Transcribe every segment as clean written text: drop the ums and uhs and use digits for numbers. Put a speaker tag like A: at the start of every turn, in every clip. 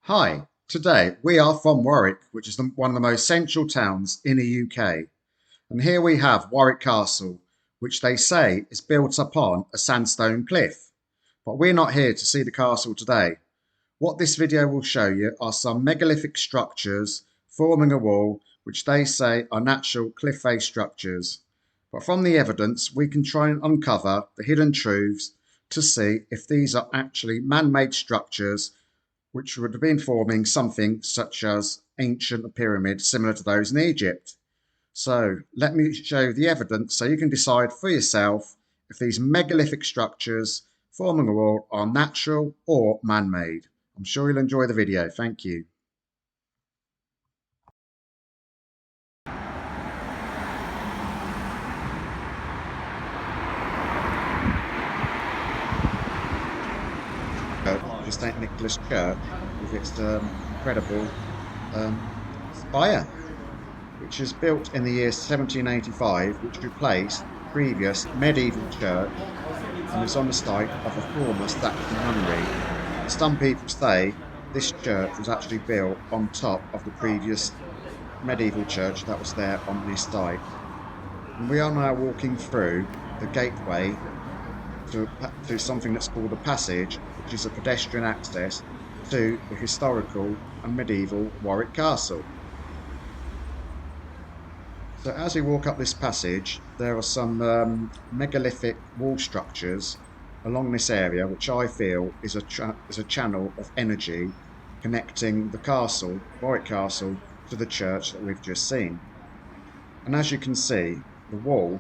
A: Hi, today we are from Warwick, which is one of the most central towns in the UK. And here we have Warwick Castle, which they say is built upon a sandstone cliff. But we're not here to see the castle today. What this video will show you are some megalithic structures forming a wall, which they say are natural cliff face structures. But from the evidence, we can try and uncover the hidden truths to see if these are actually man-made structures which would have been forming something such as ancient pyramids similar to those in Egypt. So let me show you the evidence so you can decide for yourself if these megalithic structures forming a wall are natural or man-made. I'm sure you'll enjoy the video. Thank you. The St. Nicholas Church with its incredible spire, which was built in the year 1785, which replaced the previous medieval church and is on the site of a former Saxon nunnery. Some people say this church was actually built on top of the previous medieval church that was there on this site. And we are now walking through the gateway to something that's called a passage, which is a pedestrian access to the historical and medieval Warwick Castle. So as we walk up this passage, there are some megalithic wall structures along this area, which I feel is a channel of energy connecting the castle, Warwick Castle, to the church that we've just seen. And as you can see, the wall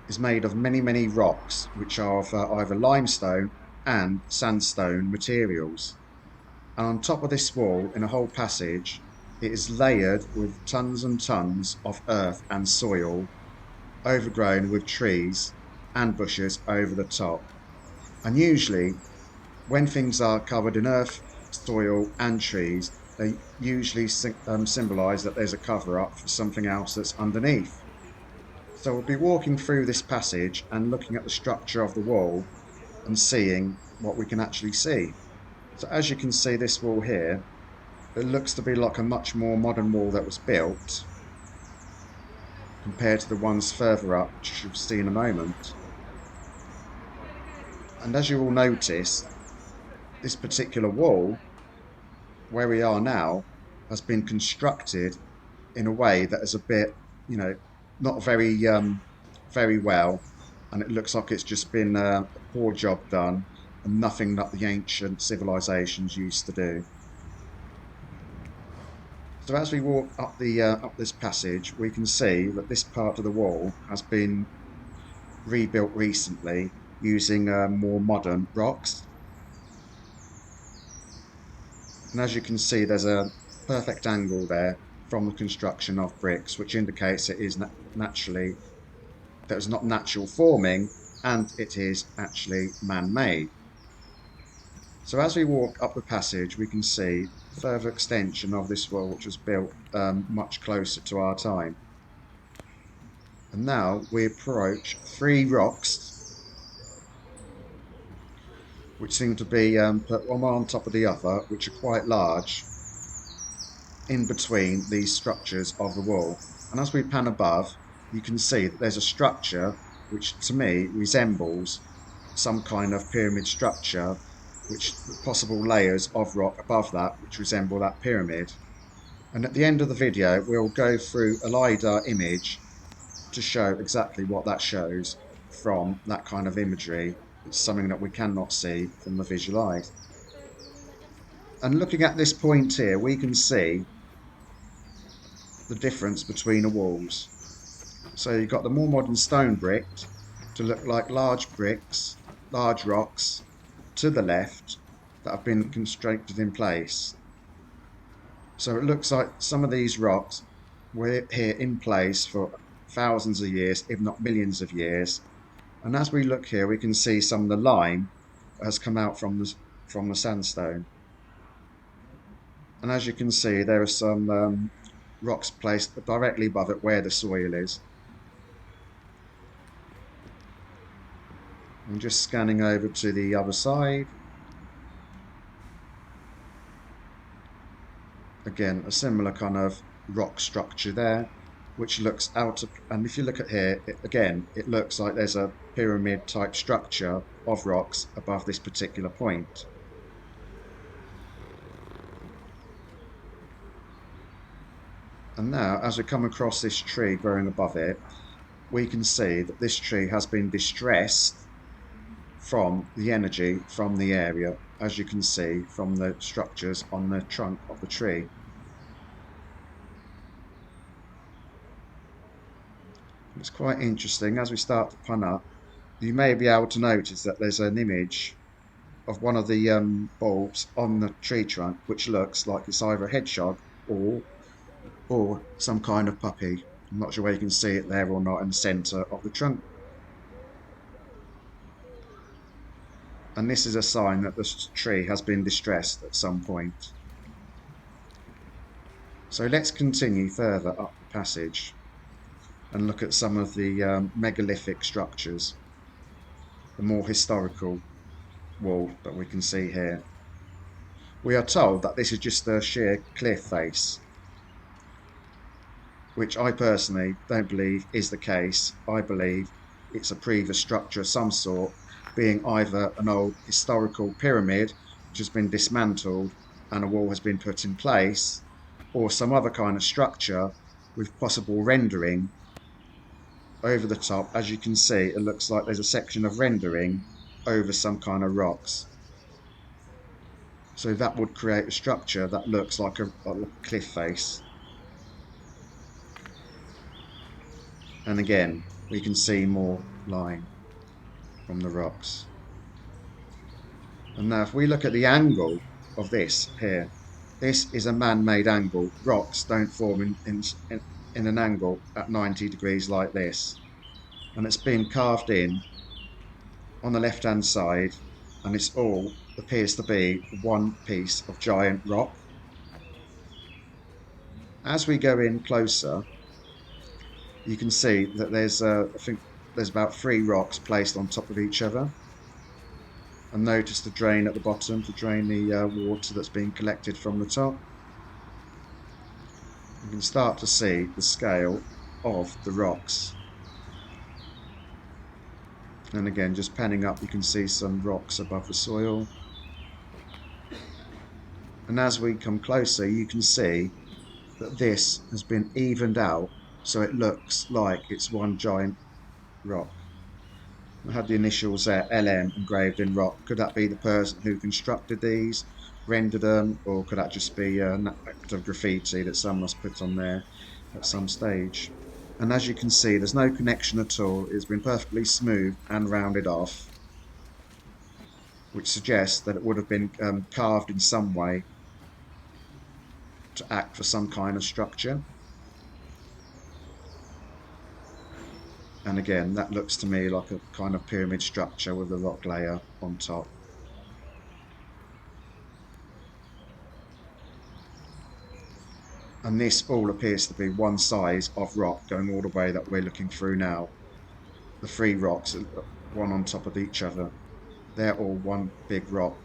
A: is made of many rocks, which are of either limestone and sandstone materials. And on top of this wall, in a whole passage, it is layered with tons and tons of earth and soil, overgrown with trees and bushes over the top. And usually, when things are covered in earth, soil and trees, they usually symbolise that there's a cover-up for something else that's underneath. So we'll be walking through this passage and looking at the structure of the wall and seeing what we can actually see. So as you can see, this wall here, it looks to be like a much more modern wall that was built compared to the ones further up, which you'll see in a moment. And as you will notice, this particular wall, where we are now, has been constructed in a way that is a bit, not very well, and it looks like it's just been a poor job done and nothing that the ancient civilizations used to do. So as we walk up this passage, we can see that this part of the wall has been rebuilt recently using more modern rocks. And as you can see, there's a perfect angle there from the construction of bricks, which indicates it is naturally, that it's not natural forming, and it is actually man-made. So as we walk up the passage, we can see further extension of this wall, which was built much closer to our time. And now we approach three rocks, which seem to be put one on top of the other, which are quite large, in between these structures of the wall. And as we pan above, you can see that there's a structure which to me resembles some kind of pyramid structure, which possible layers of rock above that which resemble that pyramid. And at the end of the video, we'll go through a Lidar image to show exactly what that shows from that kind of imagery. It's something that we cannot see from the visual eye. And looking at this point here, we can see the difference between the walls. So you've got the more modern stone bricks to look like large bricks, large rocks to the left that have been constructed in place. So it looks like some of these rocks were here in place for thousands of years, if not millions of years. And as we look here, we can see some of the lime that has come out from the sandstone. And as you can see, there are some rocks placed directly above it where the soil is. I'm just scanning over to the other side. Again, a similar kind of rock structure there, which looks out of, and if you look at here, it looks like there's a pyramid type structure of rocks above this particular point. And now, as we come across this tree growing above it, we can see that this tree has been distressed from the energy from the area, as you can see from the structures on the trunk of the tree. It's quite interesting. As we start to pan up, you may be able to notice that there's an image of one of the bulbs on the tree trunk, which looks like it's either a hedgehog or some kind of puppy. I'm not sure whether you can see it there or not in the centre of the trunk. And this is a sign that the tree has been distressed at some point. So let's continue further up the passage and look at some of the megalithic structures, the more historical wall that we can see here. We are told that this is just a sheer cliff face, which I personally don't believe is the case. I believe it's a previous structure of some sort, being either an old historical pyramid which has been dismantled and a wall has been put in place, or some other kind of structure with possible rendering over the top. As you can see, it looks like there's a section of rendering over some kind of rocks. So that would create a structure that looks like a cliff face. And again, we can see more line from the rocks. And now if we look at the angle of this here, this is a man-made angle. Rocks don't form in an angle at 90 degrees like this. And it's been carved in on the left hand side, and it's all appears to be one piece of giant rock. As we go in closer, you can see that there's I think there's about 3 rocks placed on top of each other. And notice the drain at the bottom to drain the water that's being collected from the top. You can start to see the scale of the rocks. And again, just panning up, you can see some rocks above the soil. And as we come closer, you can see that this has been evened out, so it looks like it's one giant rock. I had the initials there, LM, engraved in rock. Could that be the person who constructed these, rendered them, or could that just be an act of graffiti that someone must put on there at some stage? And as you can see, there's no connection at all. It's been perfectly smooth and rounded off, which suggests that it would have been carved in some way to act for some kind of structure. And again, that looks to me like a kind of pyramid structure with a rock layer on top. And this all appears to be one size of rock going all the way that we're looking through now. The 3 rocks, one on top of each other. They're all one big rock.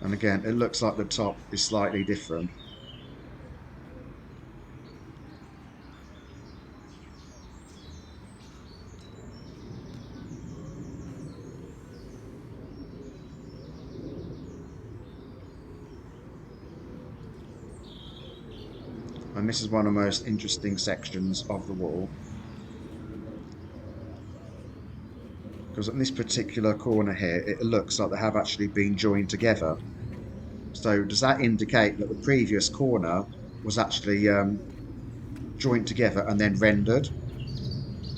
A: And again, it looks like the top is slightly different. And this is one of the most interesting sections of the wall, because in this particular corner here, it looks like they have actually been joined together. So does that indicate that the previous corner was actually joined together and then rendered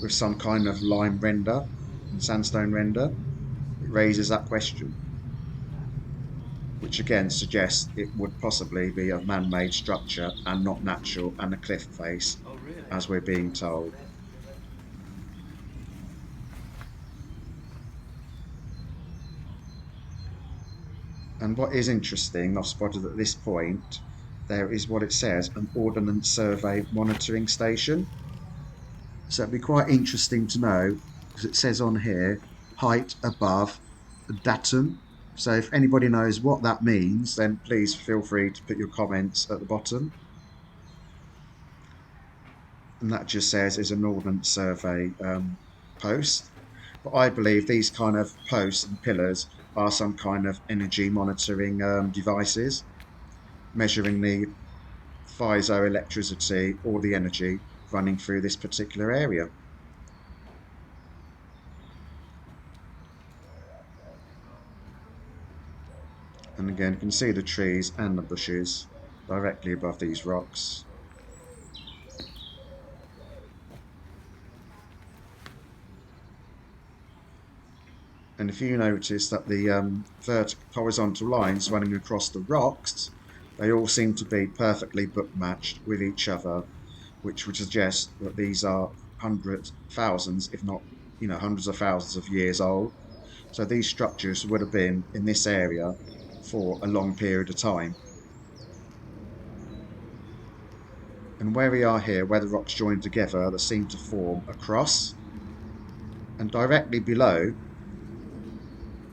A: with some kind of lime render and sandstone render? It raises that question, which again suggests it would possibly be a man-made structure and not natural and a cliff face, as we're being told. And what is interesting, I've spotted at this point, there is what it says, an Ordnance Survey monitoring station. So it'd be quite interesting to know, because it says on here, height above a datum. So if anybody knows what that means, then please feel free to put your comments at the bottom. And that just says is an Ordnance Survey post. But I believe these kind of posts and pillars are some kind of energy monitoring devices, measuring the piezoelectricity or the energy running through this particular area. And again, you can see the trees and the bushes directly above these rocks. And if you notice that the horizontal lines running across the rocks, they all seem to be perfectly book matched with each other, which would suggest that these are hundreds, thousands, if not, hundreds of thousands of years old. So these structures would have been in this area for a long period of time. And where we are here, where the rocks join together, they seem to form a cross. And directly below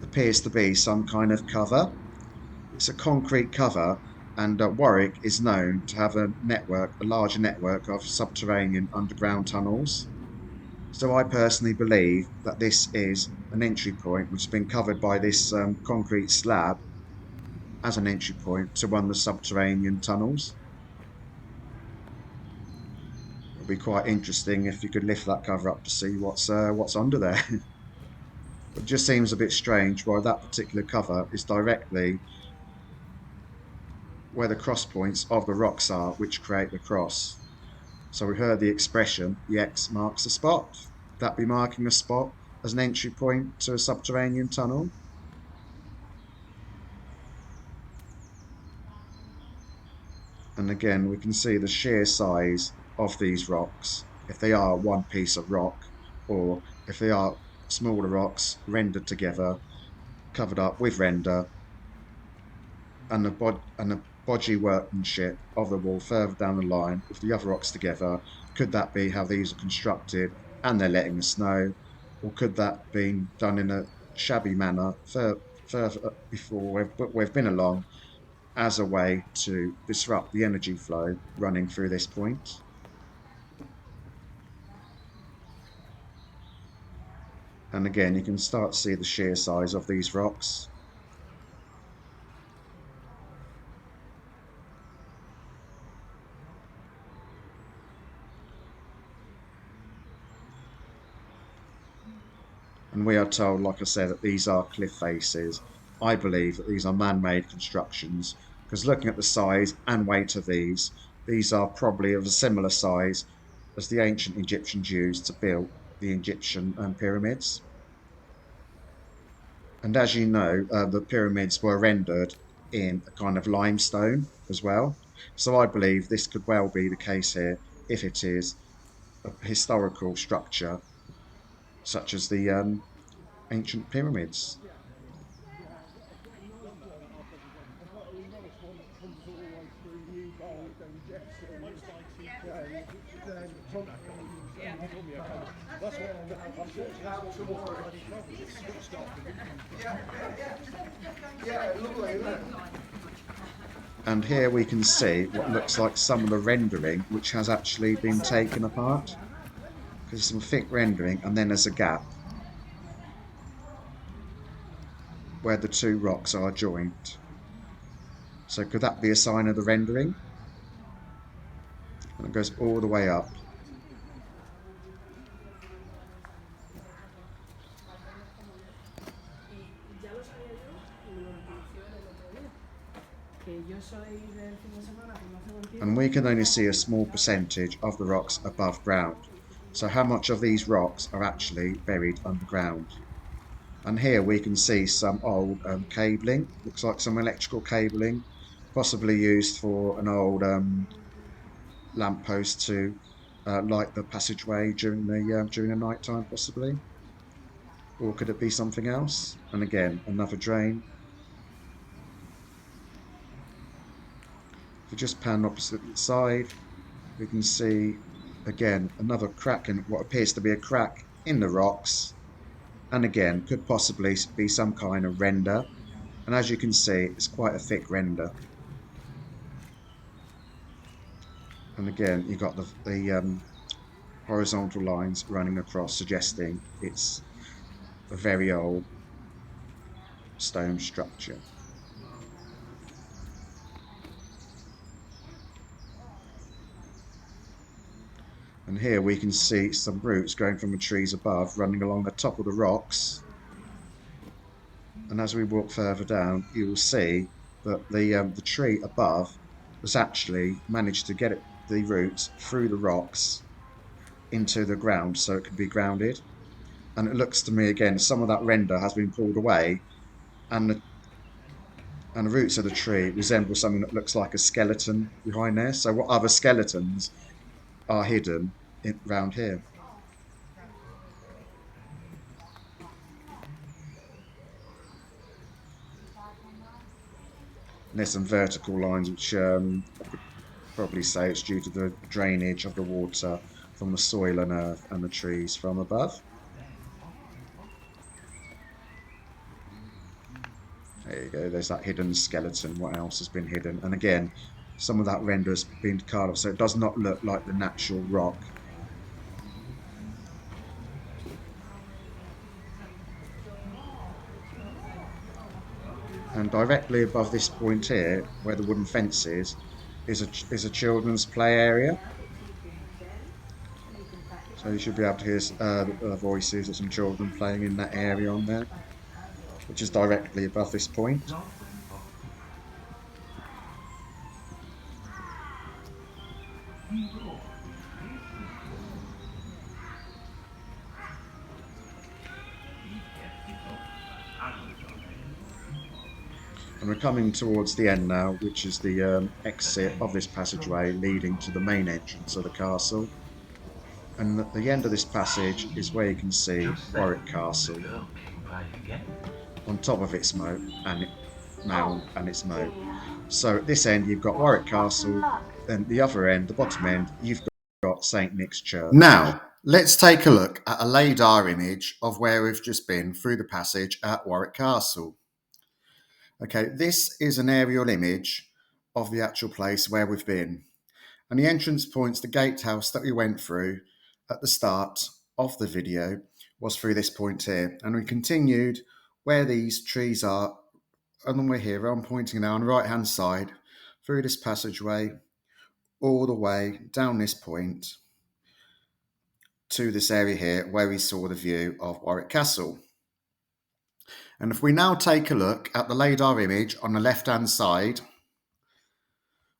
A: appears to be some kind of cover. It's a concrete cover, and Warwick is known to have a large network of subterranean underground tunnels. So I personally believe that this is an entry point which has been covered by this concrete slab as an entry point to one of the subterranean tunnels. It would be quite interesting if you could lift that cover up to see what's under there. It just seems a bit strange why that particular cover is directly where the cross points of the rocks are, which create the cross. So we heard the expression, the X marks the spot. Would that be marking a spot as an entry point to a subterranean tunnel? And again, we can see the sheer size of these rocks, if they are one piece of rock, or if they are smaller rocks rendered together, covered up with render, and the bodgy workmanship of the wall further down the line with the other rocks together. Could that be how these are constructed and they're letting us know? Or could that be done in a shabby manner further before we've been along as a way to disrupt the energy flow running through this point? And again, you can start to see the sheer size of these rocks. And we are told, like I said, that these are cliff faces. I believe that these are man-made constructions because looking at the size and weight of these are probably of a similar size as the ancient Egyptians used to build the Egyptian pyramids. And as you know, the pyramids were rendered in a kind of limestone as well. So I believe this could well be the case here if it is a historical structure such as the ancient pyramids. And here we can see what looks like some of the rendering which has actually been taken apart. There's some thick rendering and then there's a gap where the two rocks are joined. So could that be a sign of the rendering? And it goes all the way up. And we can only see a small percentage of the rocks above ground. So how much of these rocks are actually buried underground? And here we can see some old cabling. Looks like some electrical cabling, possibly used for an old lamppost to light the passageway during the night time, possibly. Or could it be something else? And again, another drain. If we just pan opposite the side, we can see again another crack in what appears to be a crack in the rocks. And again, could possibly be some kind of render. And as you can see, it's quite a thick render. And again, you've got the horizontal lines running across, suggesting it's a very old stone structure. And here we can see some roots going from the trees above, running along the top of the rocks. And as we walk further down, you will see that the tree above has actually managed to get the roots through the rocks into the ground, so it can be grounded. And it looks to me again, some of that render has been pulled away, and the roots of the tree resemble something that looks like a skeleton behind there. So what other skeletons are hidden around here? And there's some vertical lines which I could probably say it's due to the drainage of the water from the soil and earth and the trees from above. There you go, there's that hidden skeleton. What else has been hidden? And again, some of that render has been carved off, so it does not look like the natural rock. And directly above this point here, where the wooden fence is a children's play area. So you should be able to hear the voices of some children playing in that area on there, which is directly above this point. And we're coming towards the end now, which is the exit of this passageway leading to the main entrance of the castle. And at the end of this passage is where you can see Warwick Castle on top of its moat and its moat. So at this end you've got Warwick Castle, and the other end, the bottom end, you've got St Nick's Church. Now let's take a look at a Lidar image of where we've just been through the passage at Warwick Castle. Okay, this is an aerial image of the actual place where we've been. And the entrance points, the gatehouse that we went through at the start of the video was through this point here. And we continued where these trees are, and then we're here. I'm pointing now on the right hand side through this passageway all the way down this point to this area here where we saw the view of Warwick Castle. And if we now take a look at the Lidar image on the left hand side,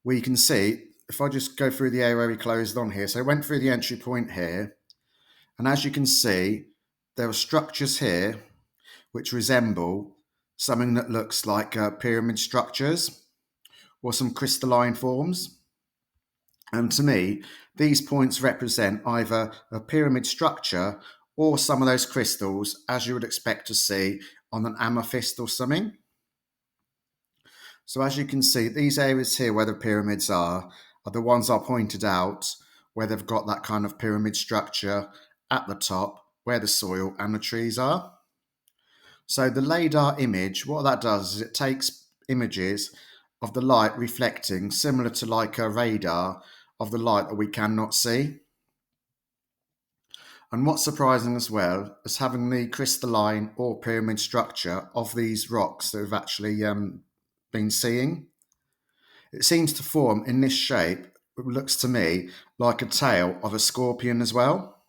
A: we can see, if I just go through the area where we closed on here, so I went through the entry point here, and as you can see, there are structures here which resemble something that looks like pyramid structures or some crystalline forms. And to me, these points represent either a pyramid structure or some of those crystals, as you would expect to see on an amethyst or something. So as you can see, these areas here where the pyramids are the ones I pointed out, where they've got that kind of pyramid structure at the top, where the soil and the trees are. So the Lidar image, what that does is it takes images of the light reflecting, similar to like a radar, of the light that we cannot see. And what's surprising as well is having the crystalline or pyramid structure of these rocks that we've actually been seeing. It seems to form in this shape. It looks to me like a tail of a scorpion as well.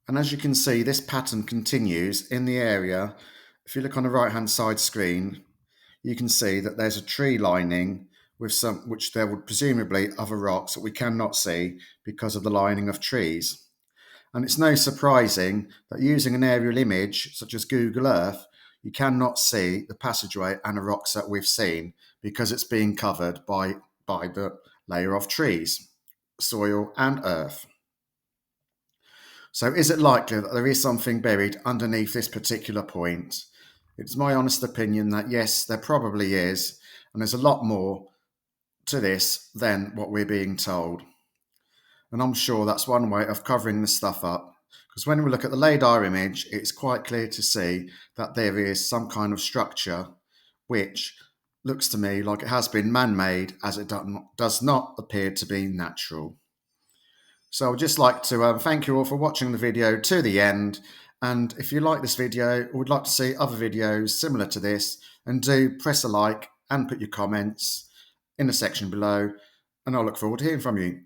A: And as you can see, this pattern continues in the area. If you look on the right hand side screen, you can see that there's a tree lining with some, which there would presumably other rocks that we cannot see because of the lining of trees. And it's no surprising that using an aerial image such as Google Earth, you cannot see the passageway and the rocks that we've seen because it's being covered by the layer of trees, soil and earth. So is it likely that there is something buried underneath this particular point? It's my honest opinion that yes, there probably is, and there's a lot more to this than what we're being told. And I'm sure that's one way of covering this stuff up. Because when we look at the Lidar image, it's quite clear to see that there is some kind of structure which looks to me like it has been man-made, as it does not appear to be natural. So I'd just like to thank you all for watching the video to the end. And if you like this video or would like to see other videos similar to this, then do press a like and put your comments in the section below. And I'll look forward to hearing from you.